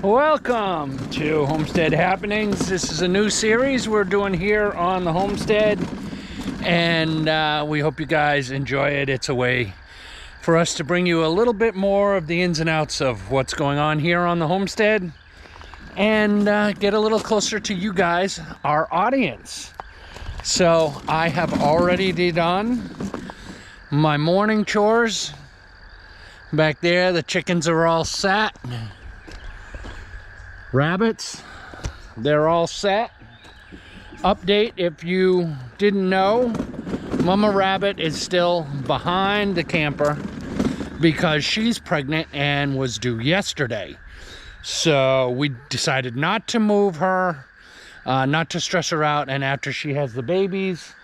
Welcome to Homestead Happenings. This is a new series we're doing here on the homestead, and we hope you guys enjoy it. It's a way for us to bring you a little bit more of the ins and outs of what's going on here on the homestead and get a little closer to you guys, our audience. So I have already done my morning chores. Back there, the chickens are all set. Rabbits, they're all set. Update, if you didn't know, Mama Rabbit is still behind the camper because she's pregnant and was due yesterday. So we decided not to move her, not to stress her out, and after she has the babies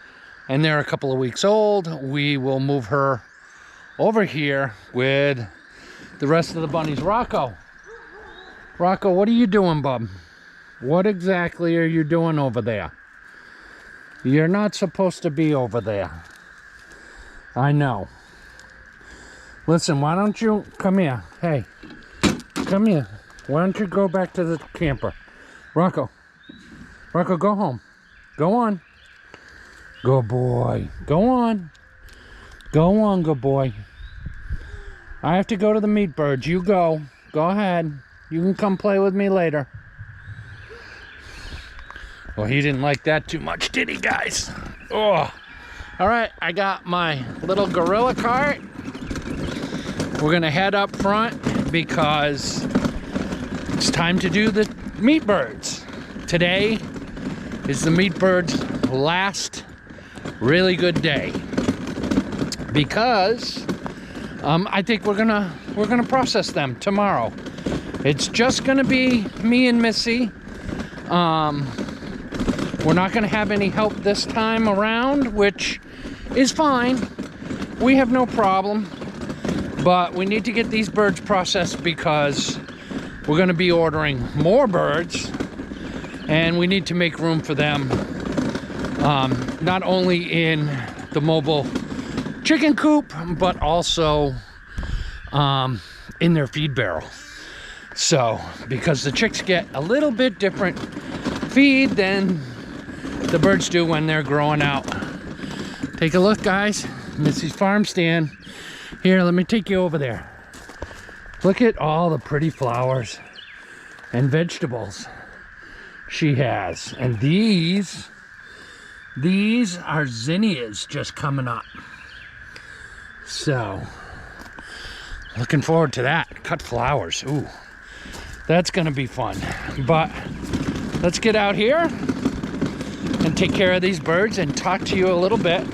and they're a couple of weeks old, we will move her over here with the rest of the bunnies. Rocco, what are you doing, bub? What exactly are you doing over there? You're not supposed to be over there. I know. Listen, why don't you come here? Hey, come here. Why don't you go back to the camper? Rocco, go home. Go on. Good boy. Go on. Go on, good boy. I have to go to the meat birds. You go. Go ahead. You can come play with me later. Well, he didn't like that too much, did he, guys? Oh. All right, I got my little gorilla cart. We're gonna head up front because it's time to do the meat birds. Today is the meat birds' last really good day because I think we're gonna process them tomorrow. It's just gonna be me and Missy. We're not gonna have any help this time around, which is fine. We have no problem, but we need to get these birds processed because we're gonna be ordering more birds and we need to make room for them, not only in the mobile chicken coop, but also in their feed barrel. So, because the chicks get a little bit different feed than the birds do when they're growing out. Take a look, guys. Missy's farm stand. Here, let me take you over there. Look at all the pretty flowers and vegetables she has. And these are zinnias just coming up. So, looking forward to that. Cut flowers. Ooh. That's gonna be fun. But let's get out here and take care of these birds and talk to you a little bit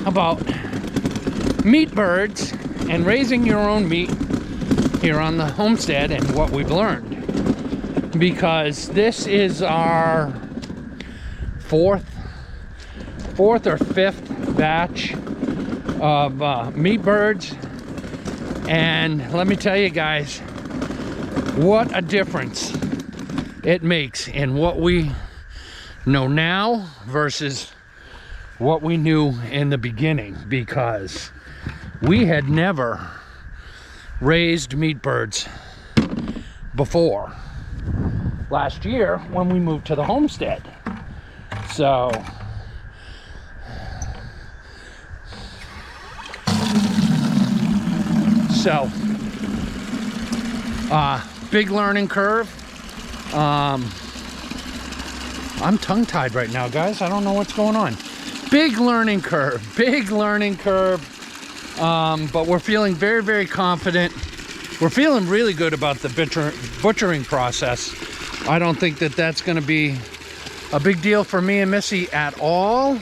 about meat birds and raising your own meat here on the homestead and what we've learned. Because this is our fourth or fifth batch of meat birds. And let me tell you guys, what a difference it makes in what we know now versus what we knew in the beginning, because we had never raised meat birds before last year when we moved to the homestead. So big learning curve. I'm tongue-tied right now, guys. I don't know what's going on. Big learning curve. But we're feeling very, very confident. We're feeling really good about the butchering process. I don't think that that's going to be a big deal for me and Missy at all.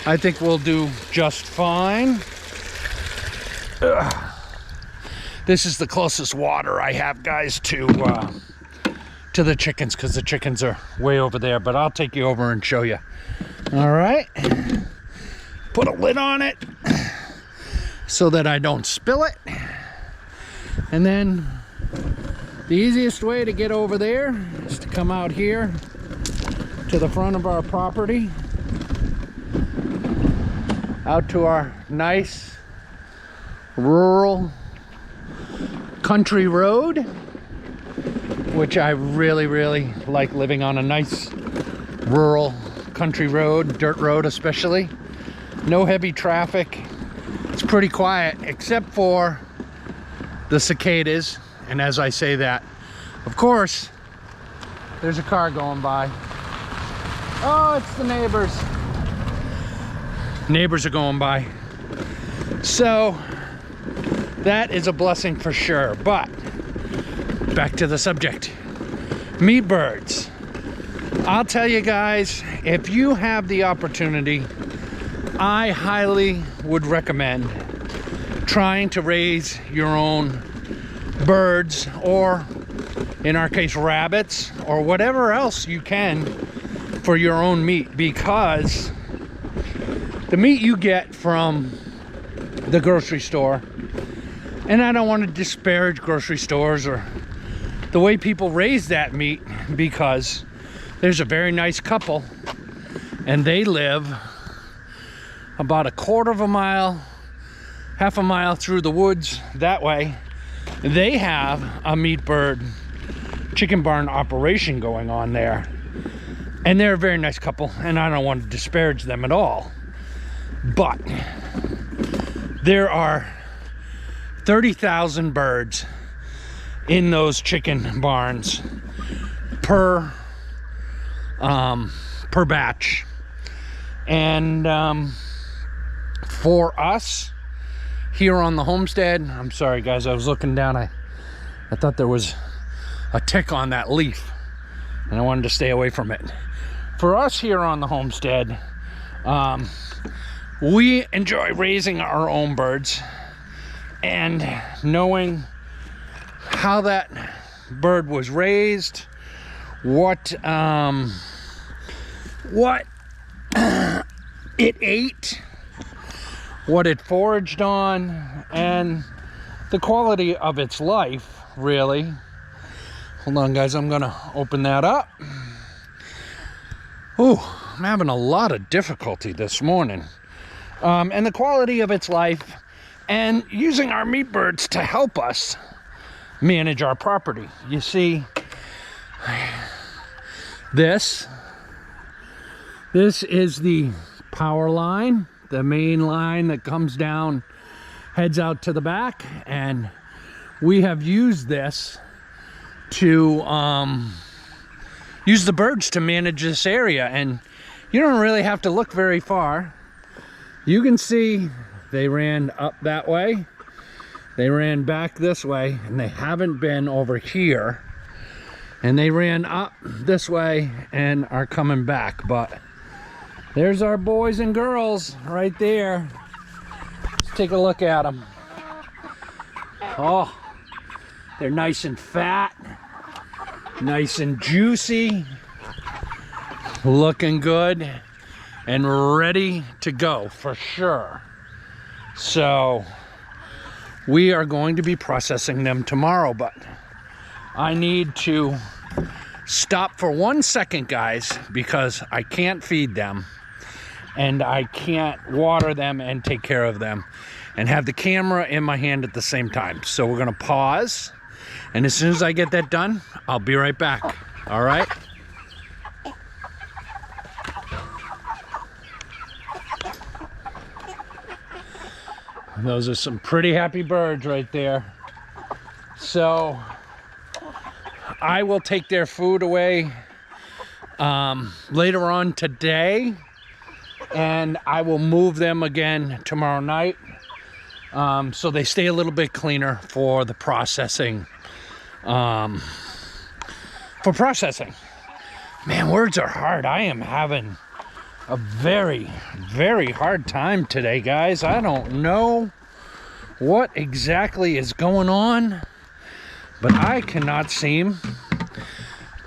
I think we'll do just fine. Ugh. This is the closest water I have, guys, to the chickens, because the chickens are way over there, but I'll take you over and show you. All right, put a lid on it so that I don't spill it. And then the easiest way to get over there is to come out here to the front of our property, out to our nice rural country road, which I really, really like, living on a nice rural country road, dirt road especially. No heavy traffic. It's pretty quiet except for the cicadas. And as I say that, of course, there's a car going by. Oh, it's the neighbors. Neighbors are going by. So that is a blessing for sure. But back to the subject. Meat birds. I'll tell you guys, if you have the opportunity, I highly would recommend trying to raise your own birds, or in our case rabbits, or whatever else you can for your own meat, because the meat you get from the grocery store, and I don't want to disparage grocery stores or the way people raise that meat, because there's a very nice couple and they live about a quarter of a mile, half a mile through the woods that way. They have a meat bird chicken barn operation going on there, and they're a very nice couple, and I don't want to disparage them at all, but there are 30,000 birds in those chicken barns per batch. And for us here on the homestead, I'm sorry guys, I was looking down, I thought there was a tick on that leaf and I wanted to stay away from it. For us here on the homestead, we enjoy raising our own birds and knowing how that bird was raised, what it ate, what it foraged on, and the quality of its life, really. Hold on guys, I'm gonna open that up. Oh, I'm having a lot of difficulty this morning. And the quality of its life, and using our meat birds to help us manage our property. You see, this is the power line, the main line that comes down, heads out to the back, and we have used this to use the birds to manage this area. And you don't really have to look very far. You can see they ran up that way, they ran back this way, and they haven't been over here, and they ran up this way and are coming back. But there's our boys and girls right there. Let's take a look at them. Oh, they're nice and fat, nice and juicy, looking good and ready to go for sure. So we are going to be processing them tomorrow, but I need to stop for 1 second, guys, because I can't feed them and I can't water them and take care of them and have the camera in my hand at the same time. So we're gonna pause, and as soon as I get that done, I'll be right back. All right? Those are some pretty happy birds right there. So I will take their food away later on today, and I will move them again tomorrow night, so they stay a little bit cleaner for the processing. Man, words are hard. I am having a very, very hard time today, guys. I don't know what exactly is going on, but I cannot seem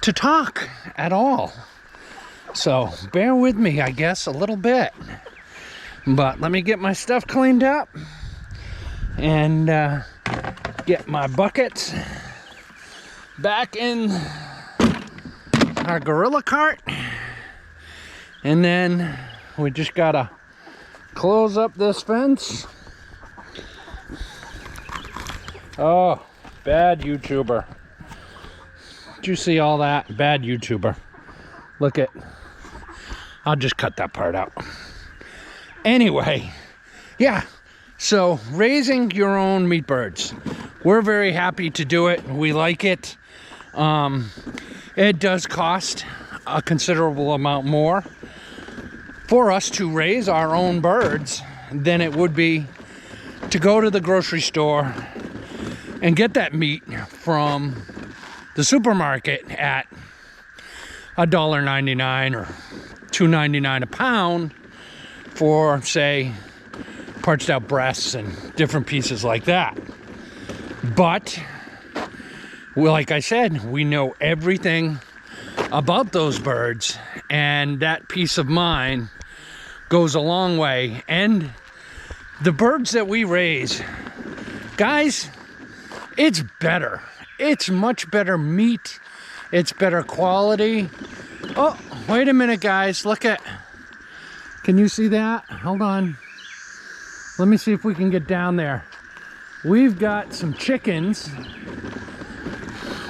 to talk at all. So bear with me, I guess, a little bit. But let me get my stuff cleaned up and get my buckets back in our gorilla cart. And then we just gotta close up this fence. Oh, bad YouTuber. Did you see all that? Bad YouTuber. Look at, I'll just cut that part out. Anyway, yeah, so raising your own meat birds. We're very happy to do it. We like it. It does cost a considerable amount more for us to raise our own birds than it would be to go to the grocery store and get that meat from the supermarket at $1.99 or $2.99 a pound for, say, parched out breasts and different pieces like that. But, well, like I said, we know everything about those birds, and that peace of mind goes a long way. And the birds that we raise, guys, it's better. It's much better meat. It's better quality. Oh, wait a minute, guys. Look at, can you see that? Hold on. Let me see if we can get down there. We've got some chickens.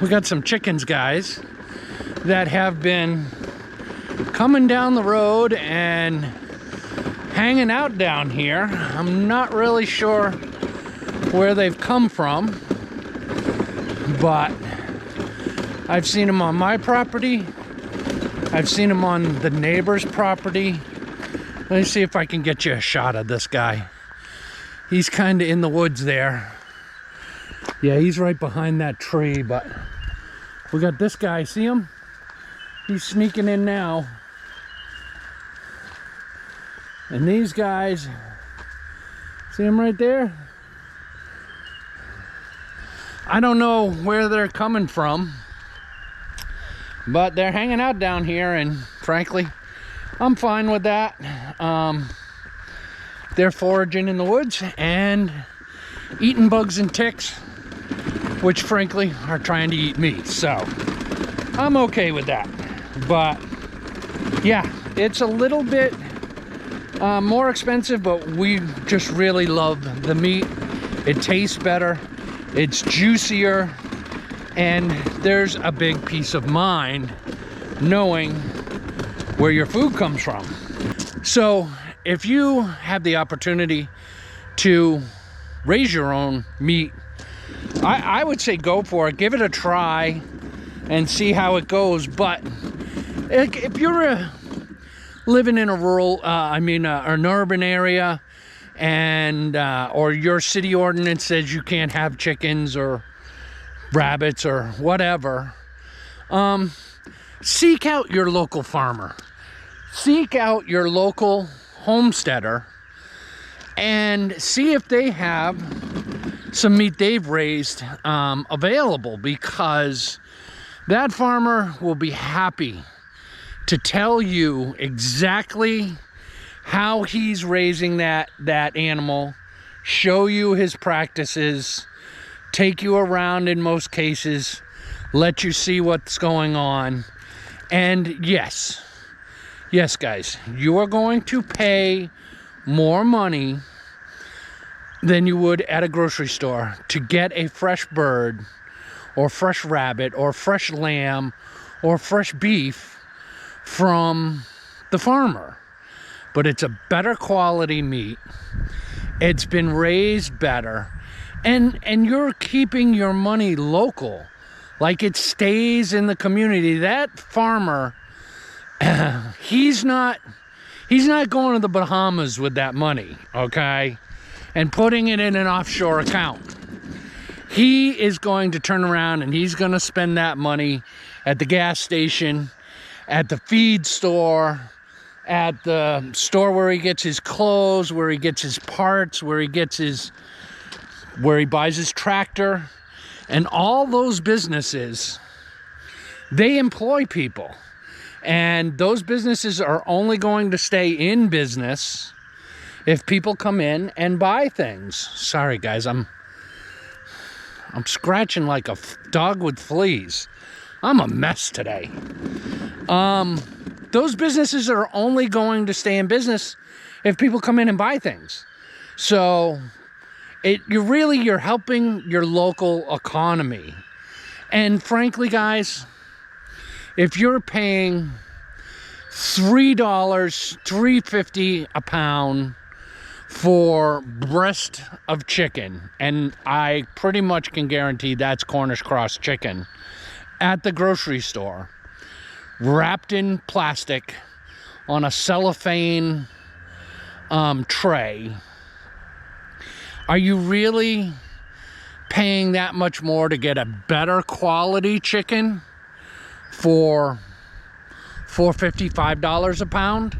We got some chickens, guys, that have been coming down the road and hanging out down here. I'm not really sure where they've come from, but I've seen them on my property. I've seen them on the neighbor's property. Let me see if I can get you a shot of this guy. He's kind of in the woods there. Yeah, he's right behind that tree, but we got this guy. See him? He's sneaking in now. And these guys, see them right there? I don't know where they're coming from, but they're hanging out down here, and frankly, I'm fine with that. They're foraging in the woods and eating bugs and ticks, which frankly are trying to eat me. So I'm okay with that. But yeah, it's a little bit more expensive, but we just really love the meat. It tastes better, it's juicier, and there's a big peace of mind knowing where your food comes from. So if you have the opportunity to raise your own meat, I would say go for it. Give it a try and see how it goes. But if you're living in a rural, an urban area, and or your city ordinance says you can't have chickens or rabbits or whatever, seek out your local farmer. Seek out your local homesteader and see if they have some meat they've raised available, because that farmer will be happy to tell you exactly how he's raising that animal, show you his practices, take you around in most cases, let you see what's going on. And yes guys, you are going to pay more money than you would at a grocery store to get a fresh bird or fresh rabbit or fresh lamb or fresh beef from the farmer. But it's a better quality meat. It's been raised better, and you're keeping your money local. Like, it stays in the community. That farmer, he's not going to the Bahamas with that money, okay, and putting it in an offshore account. He is going to turn around and he's going to spend that money at the gas station, at the feed store, at the store where he gets his clothes, where he gets his parts, where he buys his tractor. And all those businesses, they employ people. And those businesses are only going to stay in business if people come in and buy things. Sorry guys, I'm scratching like a dog with fleas. I'm a mess today. Those businesses are only going to stay in business if people come in and buy things. So you're helping your local economy. And frankly, guys, if you're paying $3, $3.50 a pound for breast of chicken, and I pretty much can guarantee that's Cornish Cross chicken, at the grocery store, wrapped in plastic on a cellophane tray, are you really paying that much more to get a better quality chicken for $4.50, $5 a pound,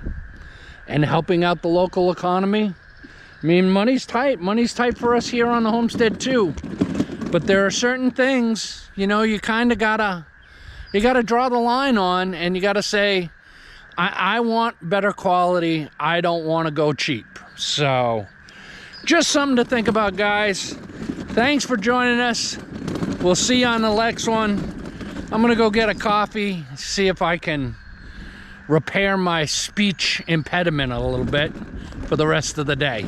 and helping out the local economy? I mean, money's tight for us here on the homestead too, but there are certain things, you know, you kind of gotta draw the line on, and you gotta say, I want better quality, I don't want to go cheap. So just something to think about, guys. Thanks for joining us. We'll see you on the next one. I'm gonna go get a coffee, see if I can repair my speech impediment a little bit for the rest of the day.